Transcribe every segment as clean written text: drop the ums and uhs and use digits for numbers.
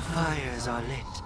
the fires are lit.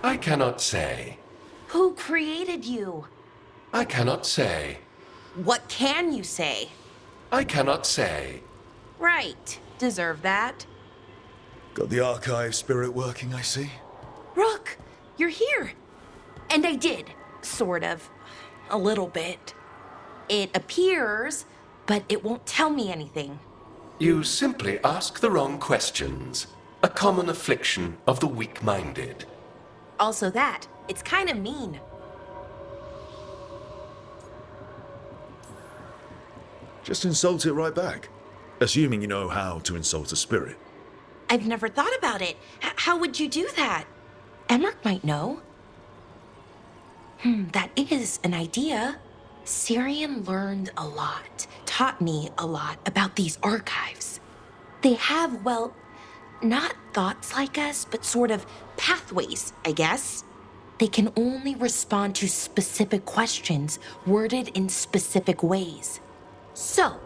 I cannot say. Who created you? I cannot say. What can you say? I cannot say. Right. Deserve that. Got the archive spirit working, I see. Rook, you're here. And I did. Sort of. A little bit. It appears, but it won't tell me anything. You simply ask the wrong questions. A common affliction of the weak-minded. Also that. It's kind of mean. Just insult it right back. Assuming you know how to insult a spirit. I've never thought about it. How would you do that? Emmerich might know. That is an idea. Syrian learned a lot, taught me a lot about these archives. They have, well, not thoughts like us, but sort of pathways, I guess. They can only respond to specific questions worded in specific ways. So,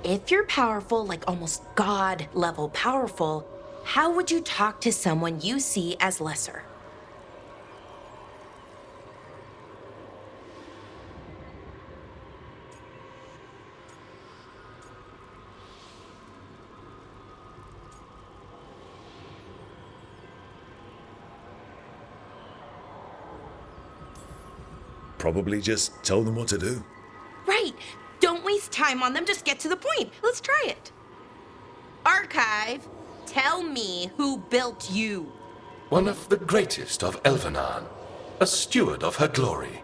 if you're powerful, like almost God-level powerful, how would you talk to someone you see as lesser? Probably just tell them what to do. Right. Don't waste time on them. Just get to the point. Let's try it. Archive, tell me who built you. One of the greatest of Elvenan. A steward of her glory.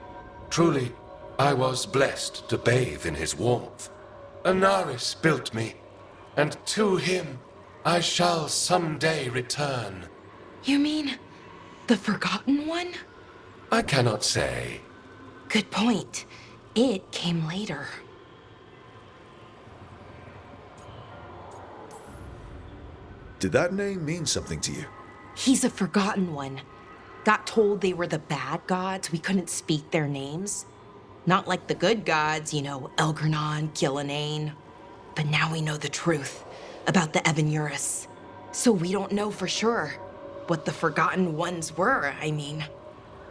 Truly, I was blessed to bathe in his warmth. Anaris built me, and to him I shall someday return. You mean the Forgotten One? I cannot say. Good point. It came later. Did that name mean something to you? He's a Forgotten One. Got told they were the bad gods. We couldn't speak their names. Not like the good gods, you know, Elgernon, Gillenane. But now we know the truth about the Evanurus. So we don't know for sure what the Forgotten Ones were, I mean.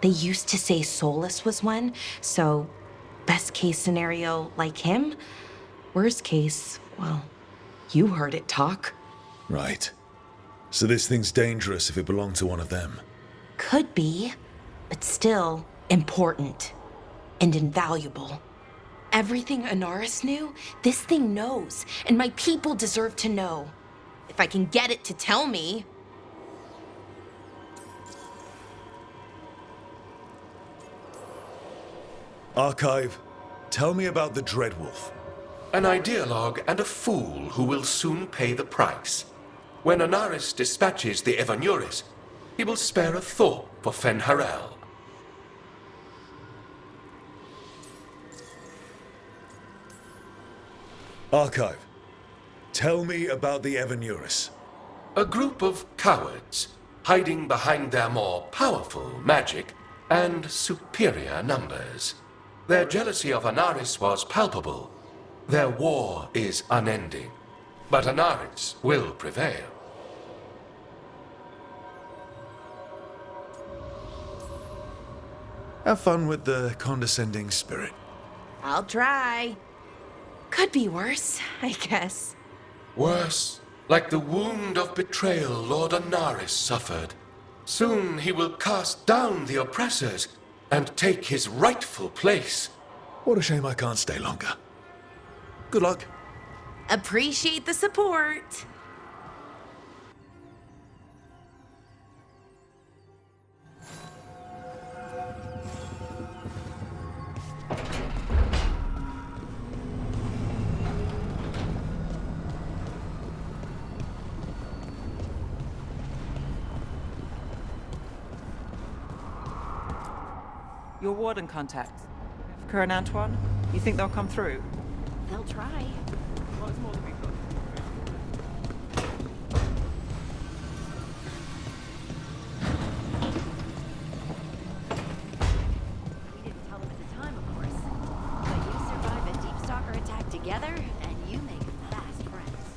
They used to say Solus was one, so best case scenario like him. Worst case, well, you heard it talk. Right. So this thing's dangerous if it belonged to one of them. Could be, but still important and invaluable. Everything Anaris knew, this thing knows, and my people deserve to know. If I can get it to tell me. Archive, tell me about the Dreadwolf. An ideologue and a fool who will soon pay the price. When Anaris dispatches the Evanurus, he will spare a thought for Fen'Harel. Archive, tell me about the Evanurus. A group of cowards, hiding behind their more powerful magic and superior numbers. Their jealousy of Anaris was palpable. Their war is unending, but Anaris will prevail. Have fun with the condescending spirit. I'll try. Could be worse, I guess. Worse, like the wound of betrayal Lord Anaris suffered. Soon he will cast down the oppressors and take his rightful place. What a shame I can't stay longer. Good luck. Appreciate the support. Your warden contacts. Kerr and Antoine? You think they'll come through? They'll try. We didn't tell them at the time, of course. But you survive a deep stalker attack together, and you make fast friends.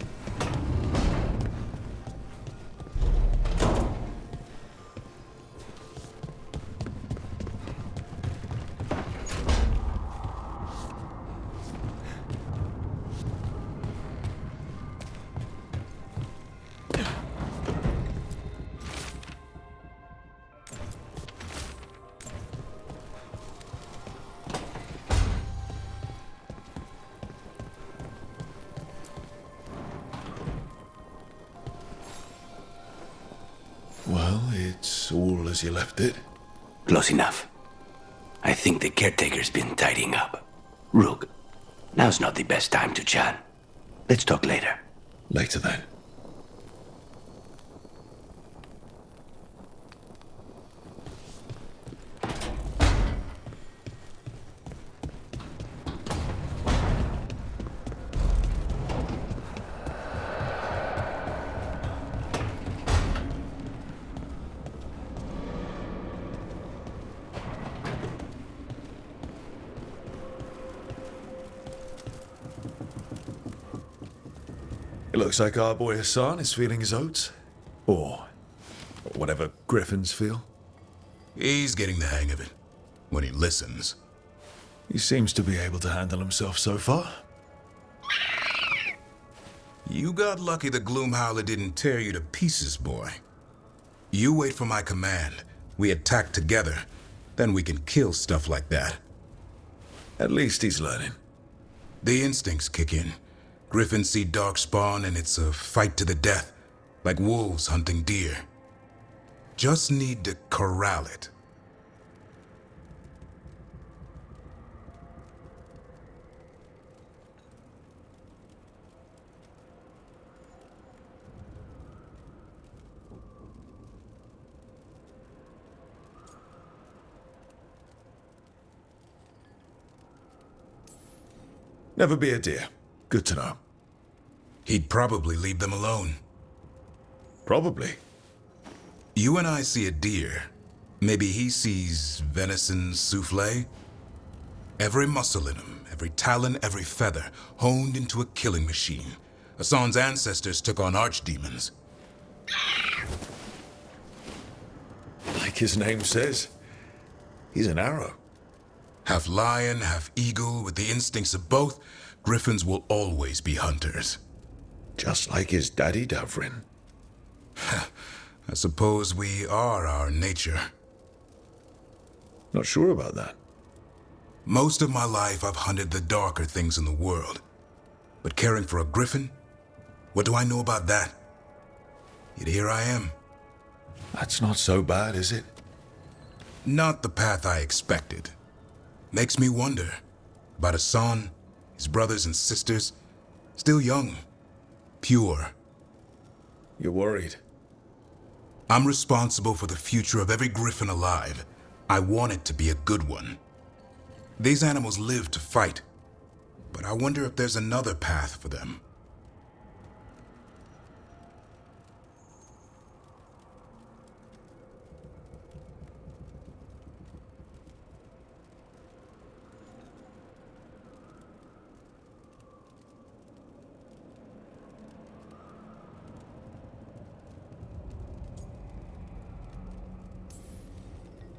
Well, it's all as you left it. Close enough. I think the caretaker's been tidying up. Rook, now's not the best time to chat. Let's talk later. Later then. It looks like our boy Hassan is feeling his oats. Or whatever griffins feel. He's getting the hang of it. When he listens. He seems to be able to handle himself so far. You got lucky the Gloomhowler didn't tear you to pieces, boy. You wait for my command. We attack together. Then we can kill stuff like that. At least he's learning. The instincts kick in. Griffins see darkspawn and it's a fight to the death. Like wolves hunting deer. Just need to corral it. Never be a deer. Good to know. He'd probably leave them alone. Probably. You and I see a deer. Maybe he sees venison souffle. Every muscle in him, every talon, every feather, honed into a killing machine. Hassan's ancestors took on archdemons. Like his name says, he's an arrow. Half lion, half eagle, with the instincts of both, griffins will always be hunters. Just like his daddy, Davrin. I suppose we are our nature. Not sure about that. Most of my life I've hunted the darker things in the world. But caring for a griffin? What do I know about that? Yet here I am. That's not so bad, is it? Not the path I expected. Makes me wonder about Hassan, his brothers and sisters, still young, pure. You're worried. I'm responsible for the future of every griffin alive. I want it to be a good one. These animals live to fight, but I wonder if there's another path for them.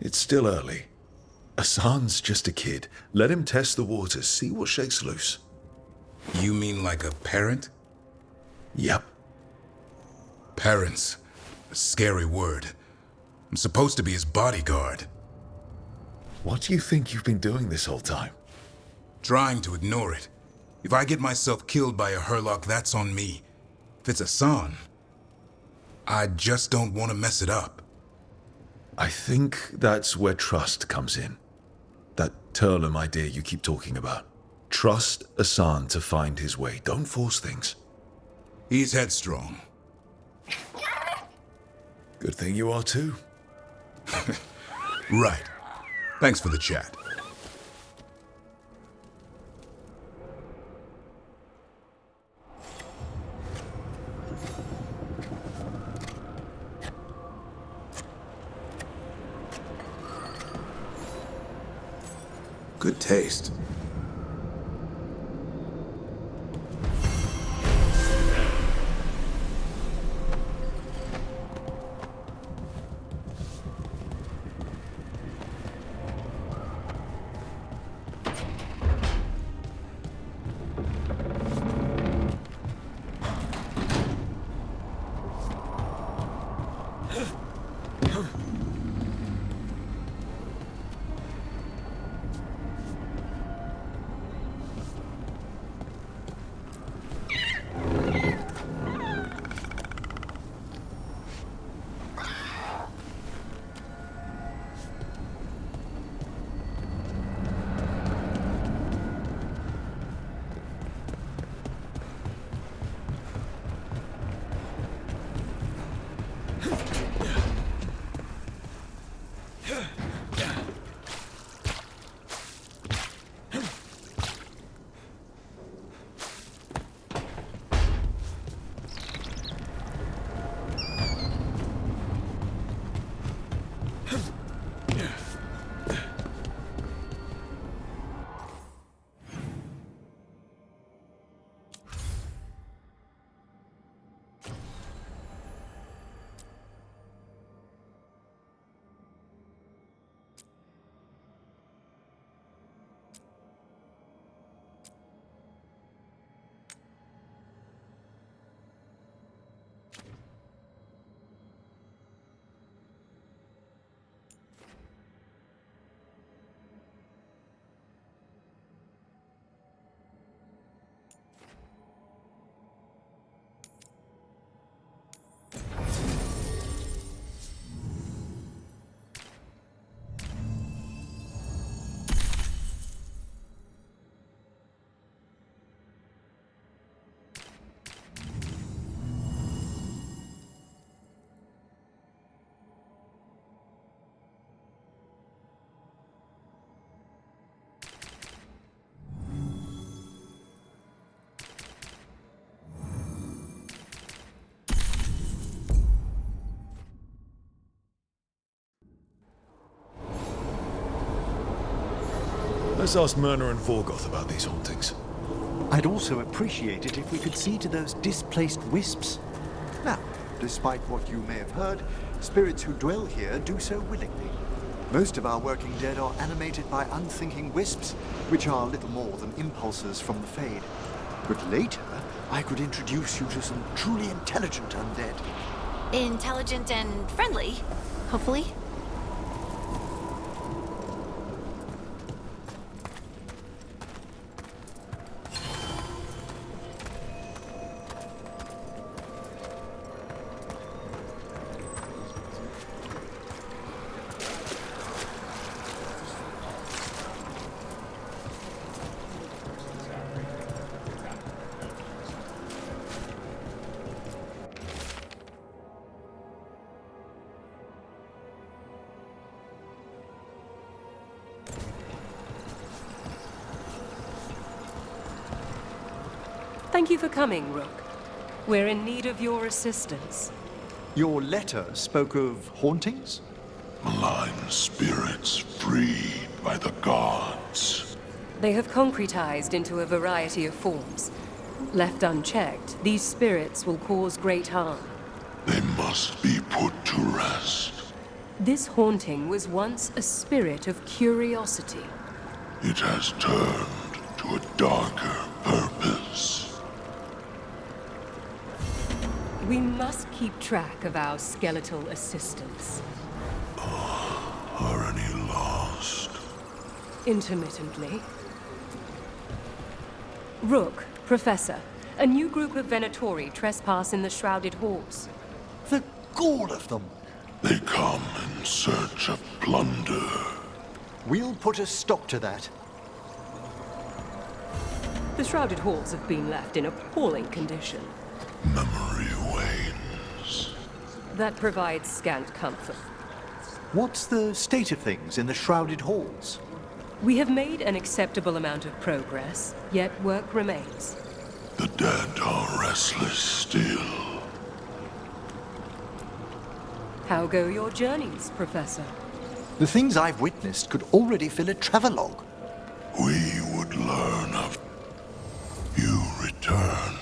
It's still early. Hassan's just a kid. Let him test the waters, see what shakes loose. You mean like a parent? Yep. Parents. A scary word. I'm supposed to be his bodyguard. What do you think you've been doing this whole time? Trying to ignore it. If I get myself killed by a Herlock, that's on me. If it's Hassan, I just don't want to mess it up. I think that's where trust comes in. That Turlum idea you keep talking about. Trust Hassan to find his way. Don't force things. He's headstrong. Good thing you are too. Right. Thanks for the chat. Good taste. Let's ask Myrna and Vorgoth about these hauntings. I'd also appreciate it if we could see to those displaced wisps. Now, despite what you may have heard, spirits who dwell here do so willingly. Most of our working dead are animated by unthinking wisps, which are little more than impulses from the Fade. But later, I could introduce you to some truly intelligent undead. Intelligent and friendly, hopefully. Thank you for coming, Rook. We're in need of your assistance. Your letter spoke of hauntings? Malign spirits freed by the gods. They have concretized into a variety of forms. Left unchecked, these spirits will cause great harm. They must be put to rest. This haunting was once a spirit of curiosity. It has turned to a darker purpose. We must keep track of our skeletal assistants. Are any lost? Intermittently. Rook, Professor, a new group of Venatori trespass in the Shrouded Halls. The gall of them! They come in search of plunder. We'll put a stop to that. The Shrouded Halls have been left in appalling condition. Memory wanes. That provides scant comfort. What's the state of things in the Shrouded Halls? We have made an acceptable amount of progress, yet work remains. The dead are restless still. How go your journeys, Professor? The things I've witnessed could already fill a travelogue. We would learn of you return.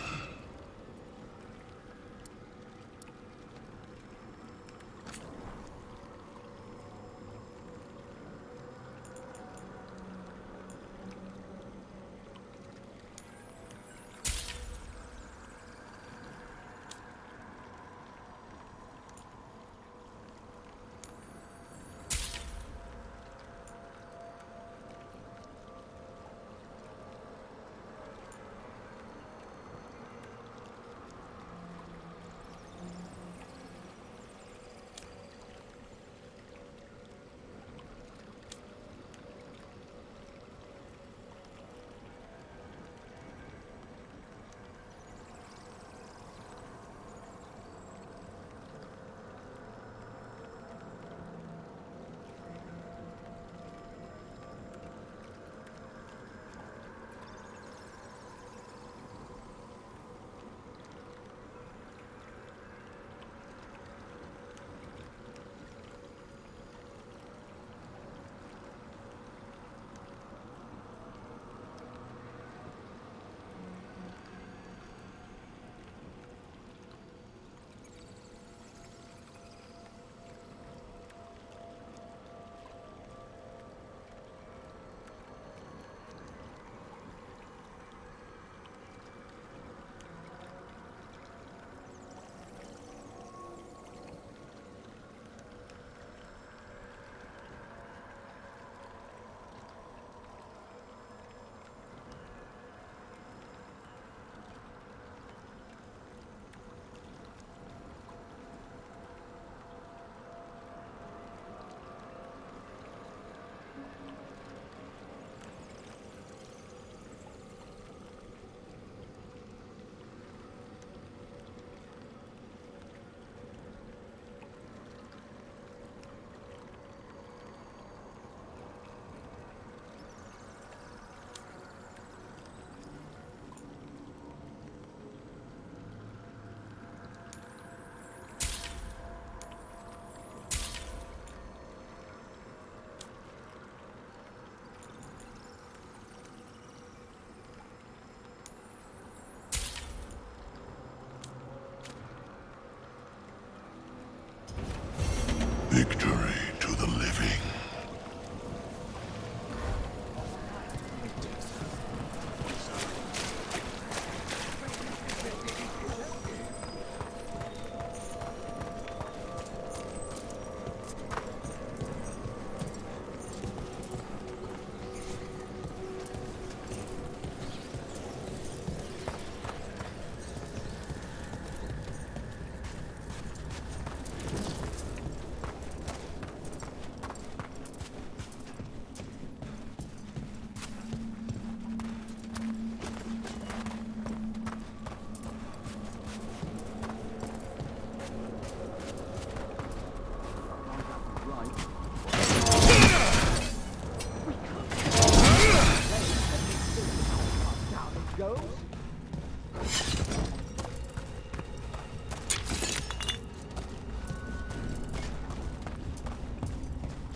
Victory to the living.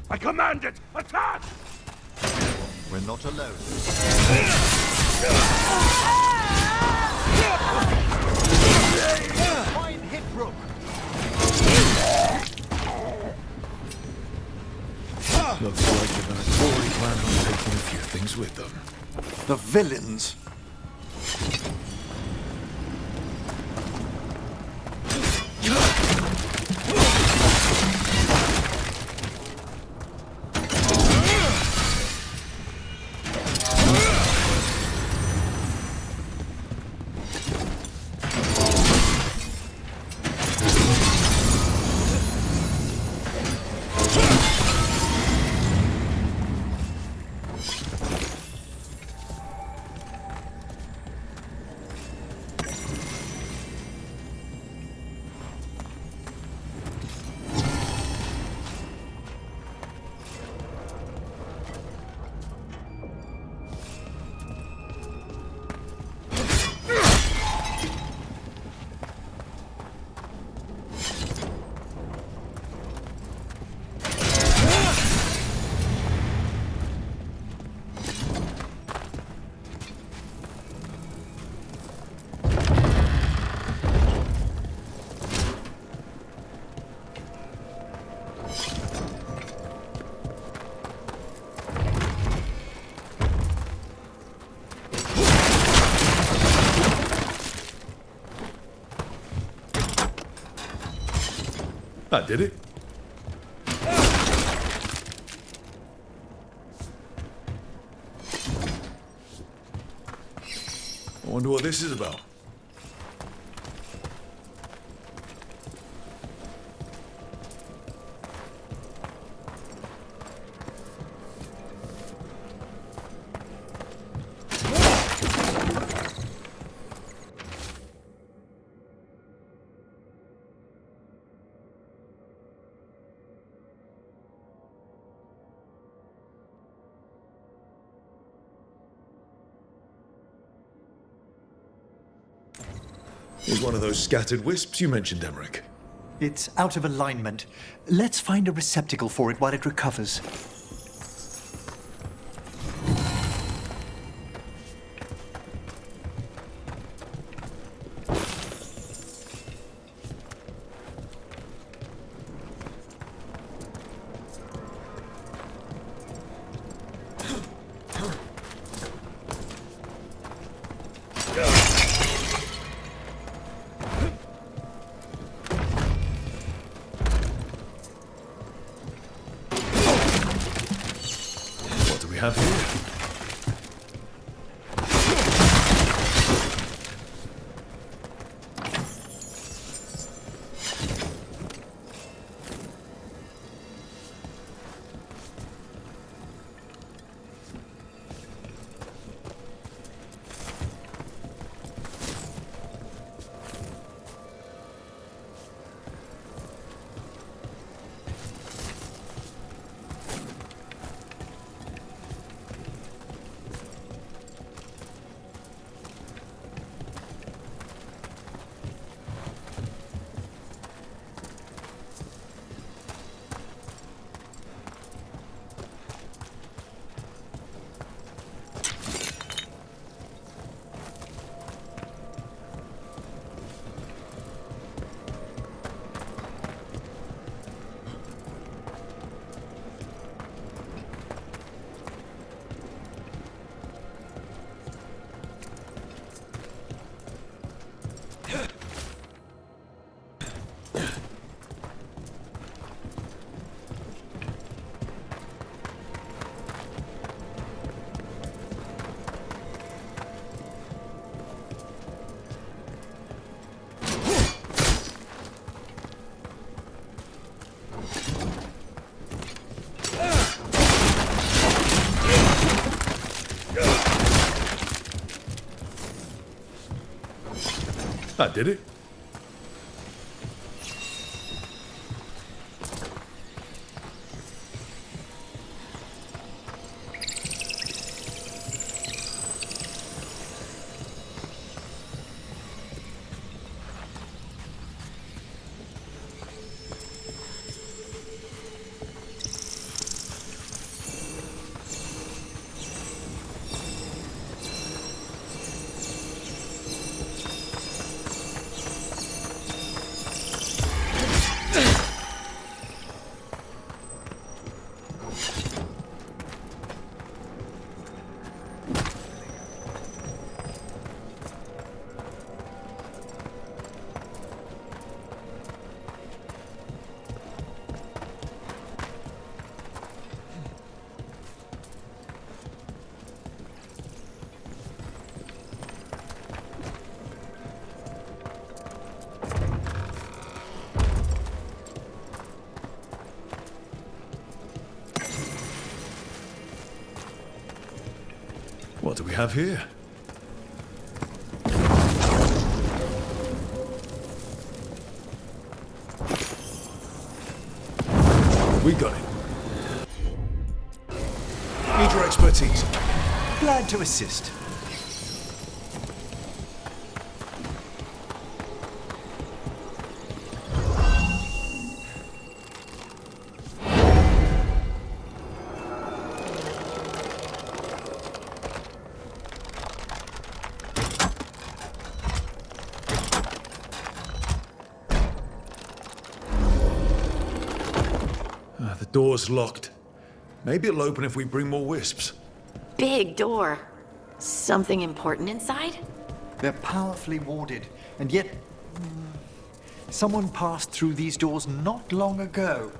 I command it! Attack! We're not alone. Fine hit, Rook. villains. That did it. I wonder what this is about. Here's one of those scattered wisps you mentioned, Emmerich. It's out of alignment. Let's find a receptacle for it while it recovers. What do we have here? That did it. What do we have here? We got it. Need your expertise. Glad to assist. The door's locked. Maybe it'll open if we bring more wisps. Big door. Something important inside? They're powerfully warded, and yet... someone passed through these doors not long ago.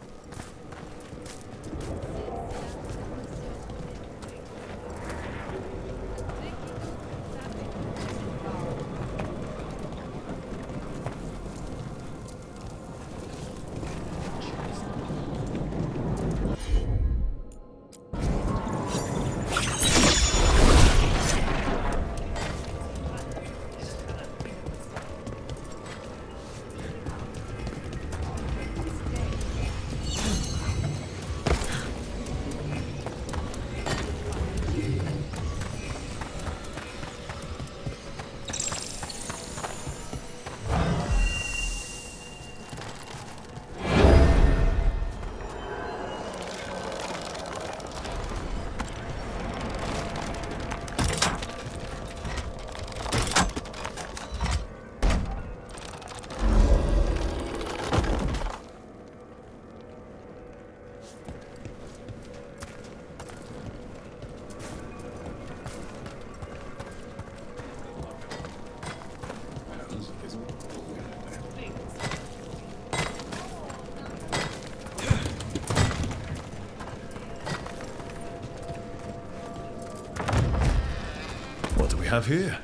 What do we have here?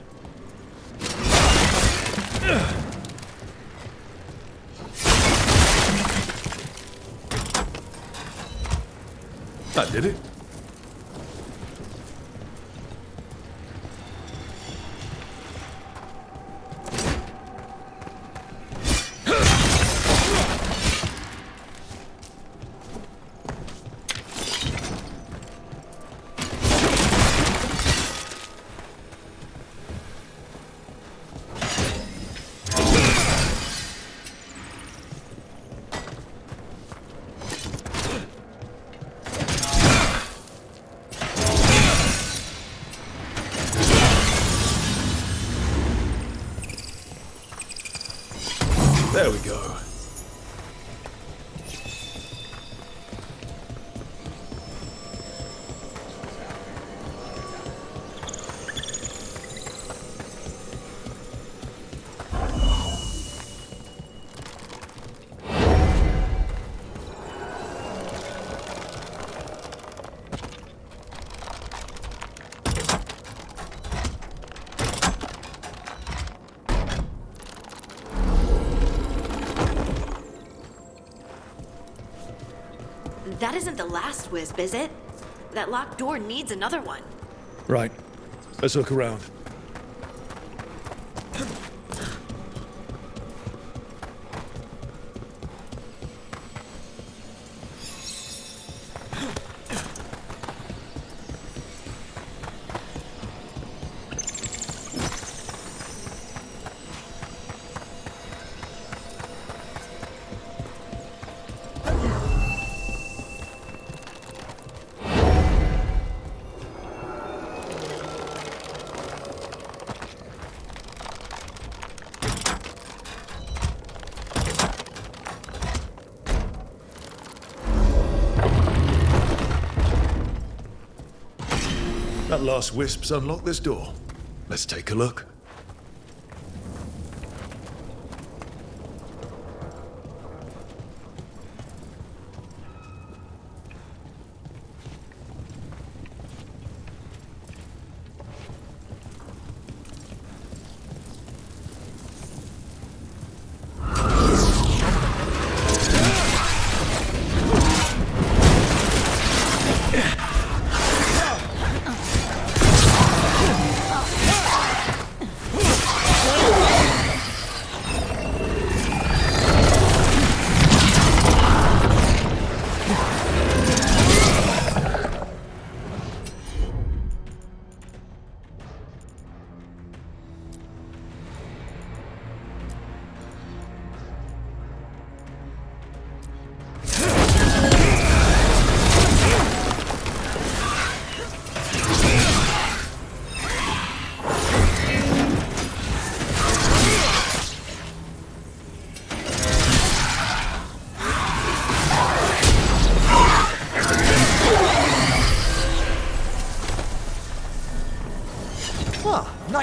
That did it. There we go. That isn't the last wisp, is it? That locked door needs another one. Right. Let's look around. That last wisp's unlocked this door. Let's take a look.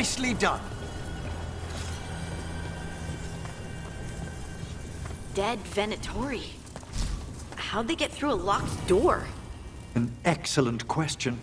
Nicely done. Dead Venatori. How'd they get through a locked door? An excellent question.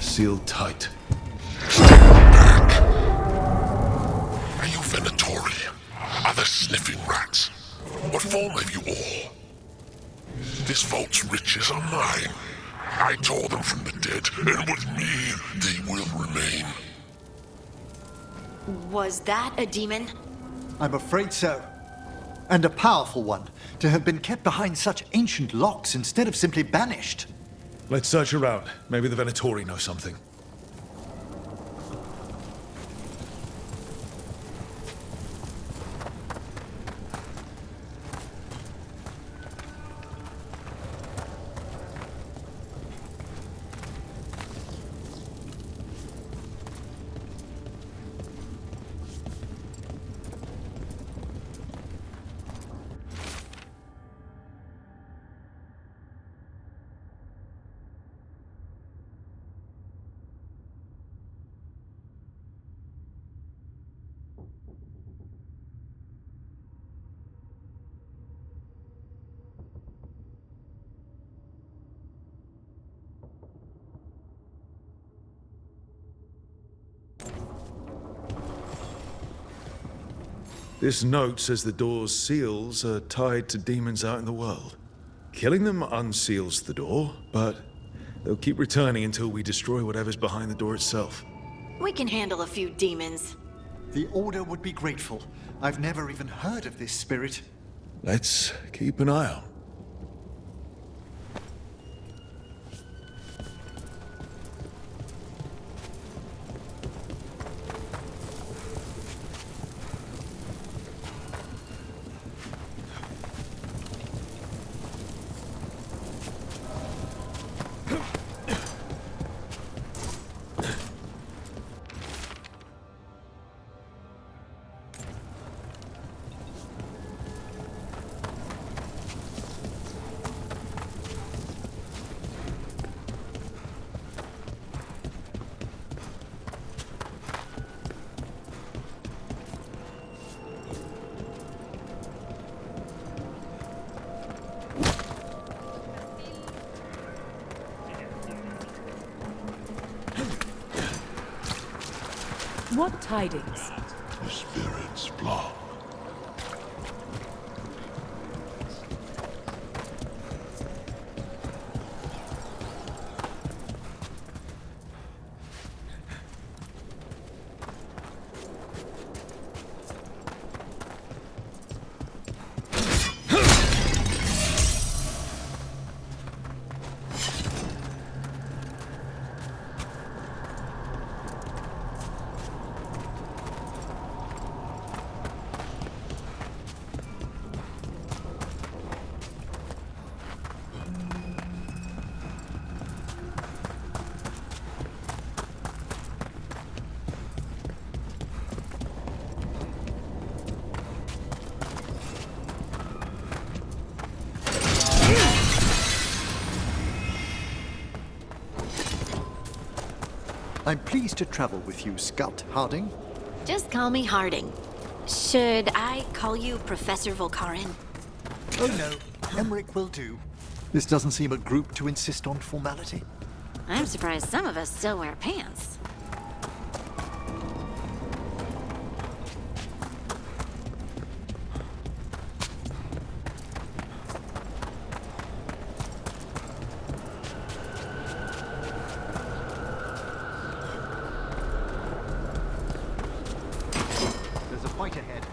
Sealed tight. Back. Are you Venatori? Are there sniffing rats? What form have you all? This vault's riches are mine. I tore them from the dead, and with me, they will remain. Was that a demon? I'm afraid so. And a powerful one, to have been kept behind such ancient locks instead of simply banished. Let's search around. Maybe the Venatori know something. This note says the door's seals are tied to demons out in the world. Killing them unseals the door, but they'll keep returning until we destroy whatever's behind the door itself. We can handle a few demons. The Order would be grateful. I've never even heard of this spirit. Let's keep an eye out. What tidings? The spirit's block. I'm pleased to travel with you, Scout Harding. Just call me Harding. Should I call you Professor Volkarin? Oh no, Emmerich will do. This doesn't seem a group to insist on formality. I'm surprised some of us still wear pants. There's a fight ahead.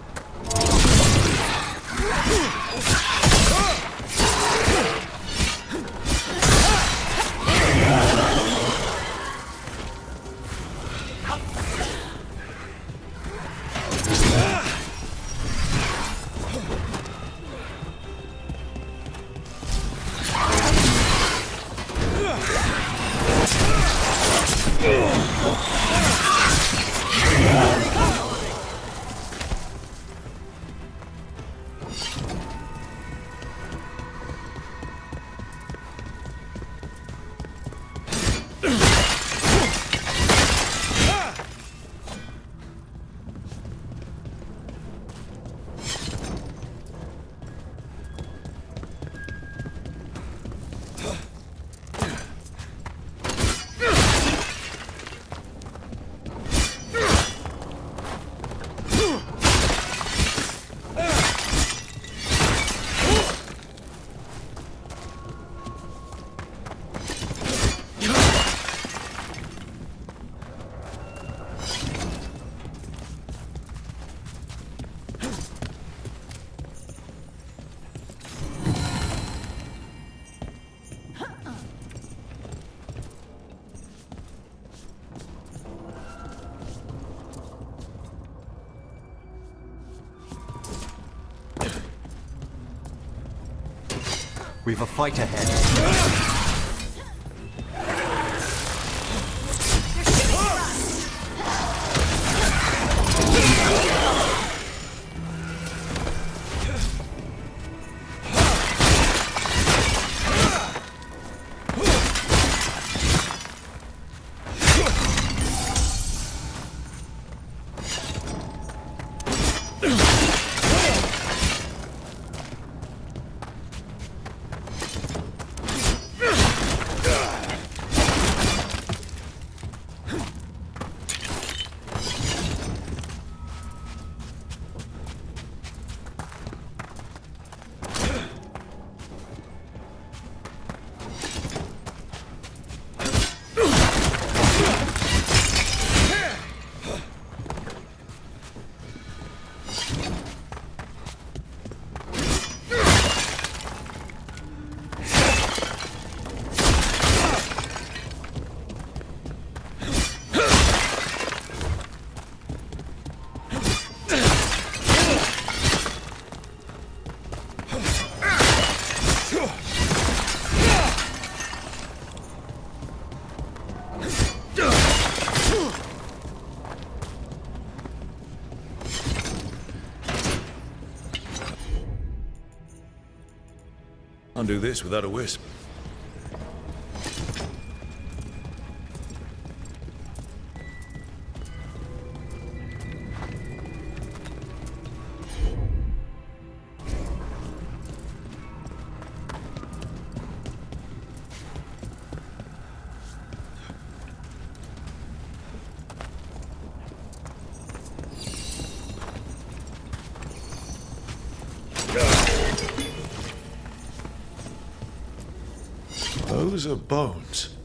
We've a fight ahead. Undo this without a wisp. Those are bones.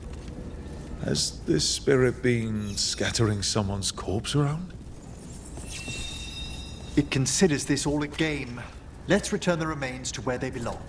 Has this spirit been scattering someone's corpse around? It considers this all a game. Let's return the remains to where they belong.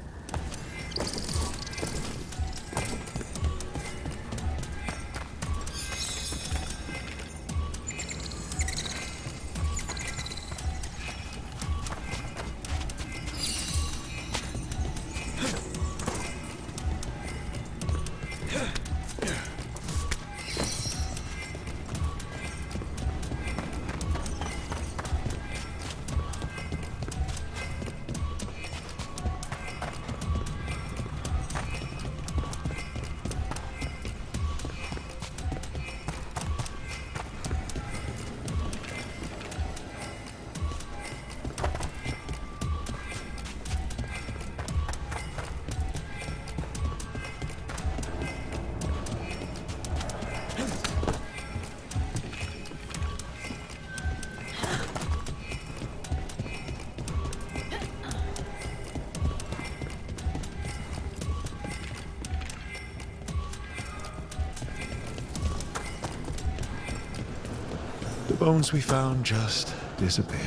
The bones we found just disappeared.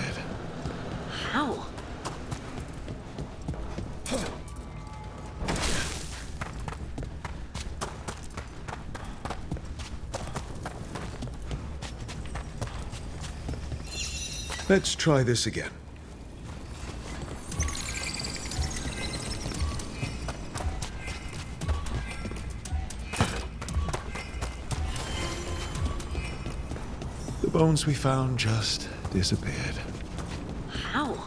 How? Let's try this again. The bones we found just disappeared. How?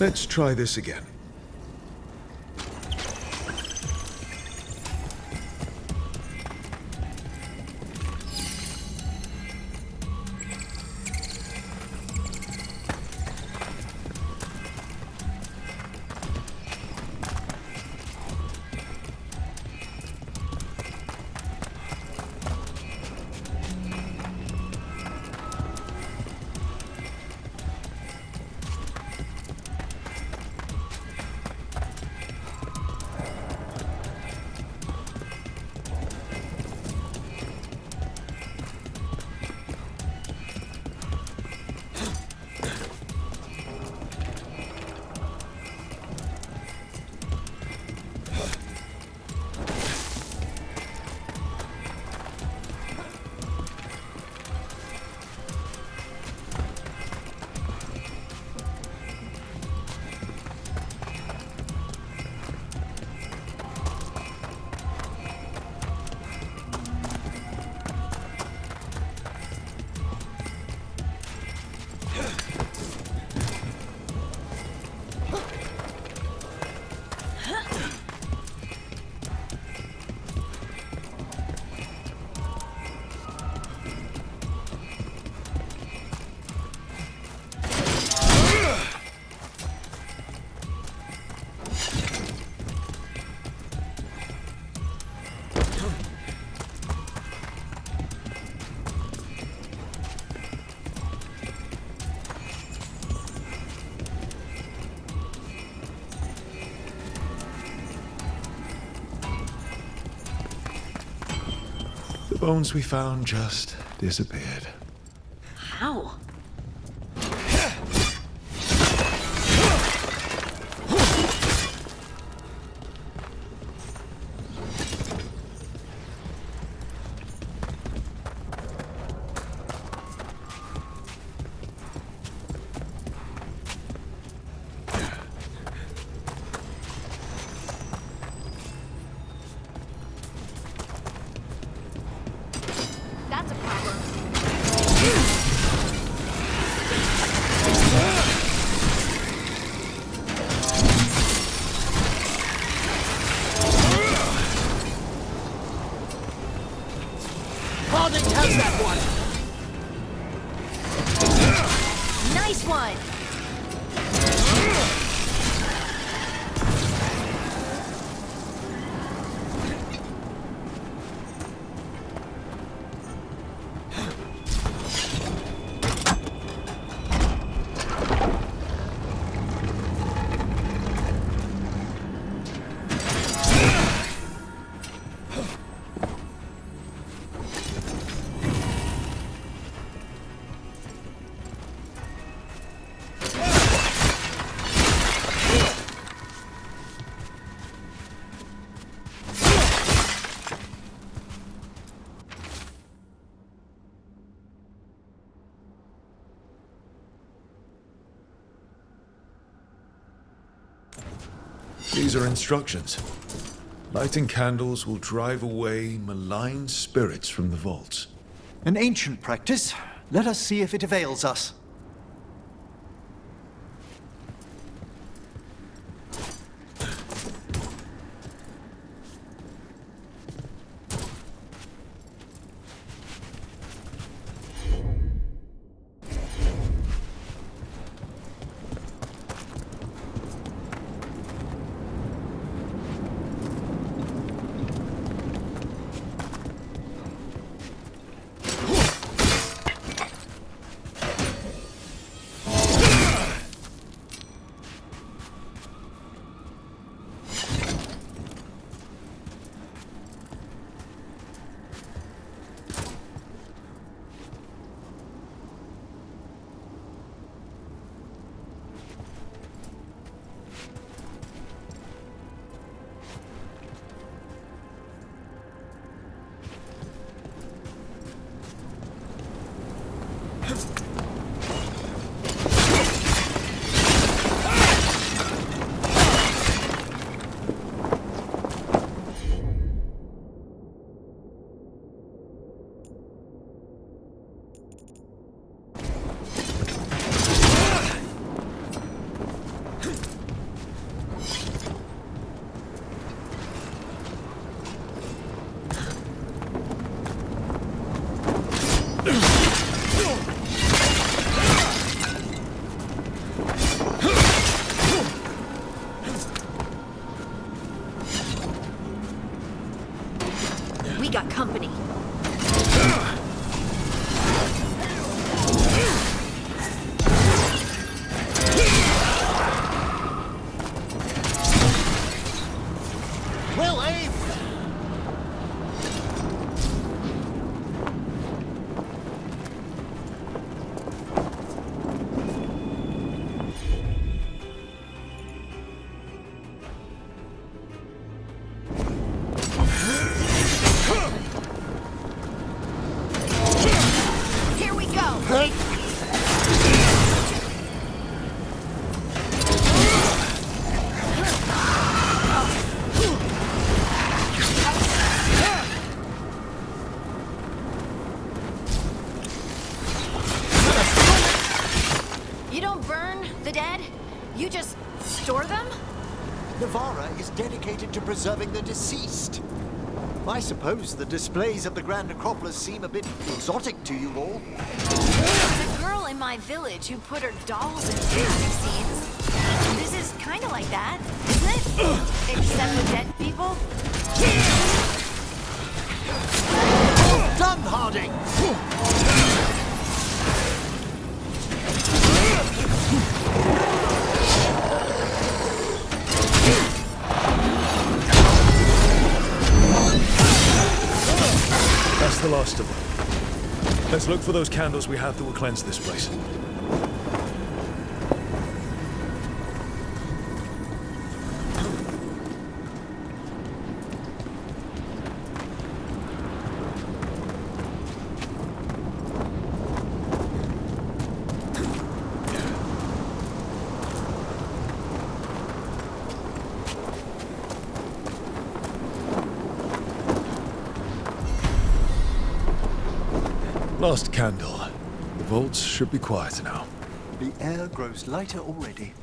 Let's try this again. The bones we found just disappeared. How? That's a problem. How's that one? Nice one! These are instructions. Lighting candles will drive away malign spirits from the vaults. An ancient practice. Let us see if it avails us. got company. Well aimed! Here we go! You don't burn the dead? You just store them? Navarra is dedicated to preserving the deceased. I suppose the displays of the Grand Necropolis seem a bit exotic to you all. There's a girl in my village who put her dolls in grave scenes. This is kind of like that, isn't it? Except with dead people. Well done, Harding! That's the last of them. Let's look for those candles we have that will cleanse this place. Last candle. The vaults should be quiet now. The air grows lighter already.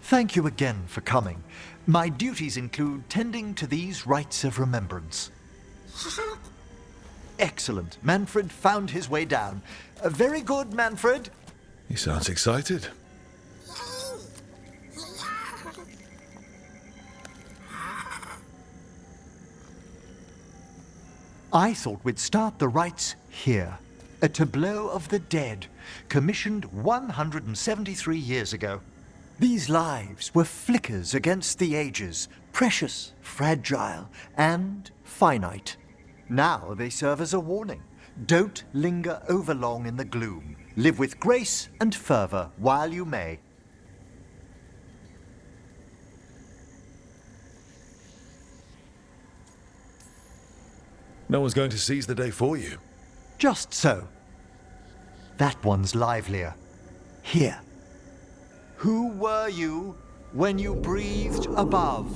Thank you again for coming. My duties include tending to these rites of remembrance. Excellent. Manfred found his way down. Very good, Manfred. He sounds excited. I thought we'd start the rites here. A tableau of the dead, commissioned 173 years ago. These lives were flickers against the ages, precious, fragile, and finite. Now they serve as a warning. Don't linger overlong in the gloom. Live with grace and fervor while you may. No one's going to seize the day for you. Just so. That one's livelier. Here. Who were you when you breathed above?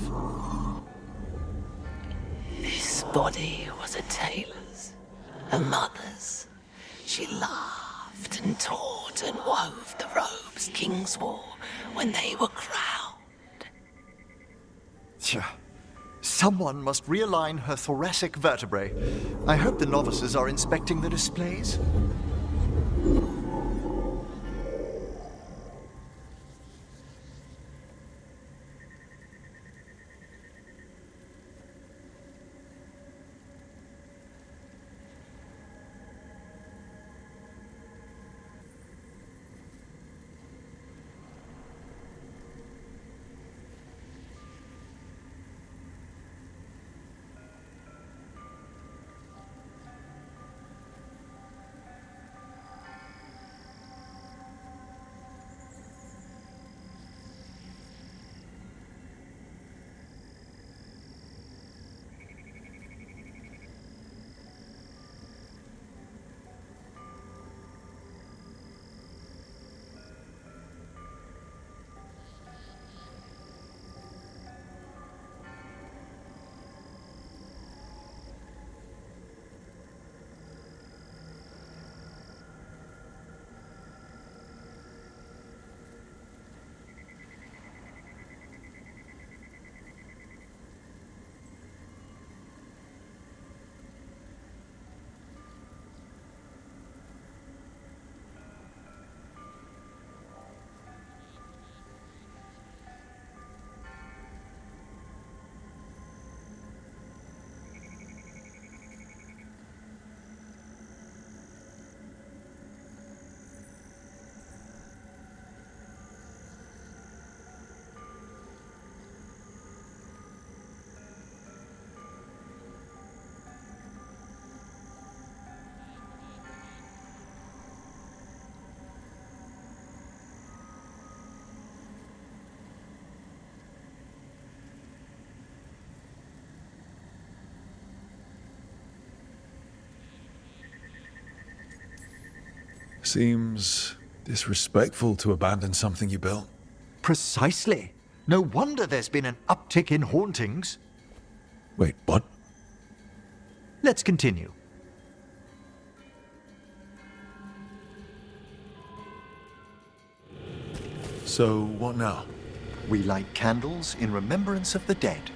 This body was a tailor's, a mother's. She laughed and taught and wove the robes kings wore when they were crowned. Tja. Someone must realign her thoracic vertebrae. I hope the novices are inspecting the displays. Seems disrespectful to abandon something you built. Precisely. No wonder there's been an uptick in hauntings. Wait, what? Let's continue. So, what now? We light candles in remembrance of the dead.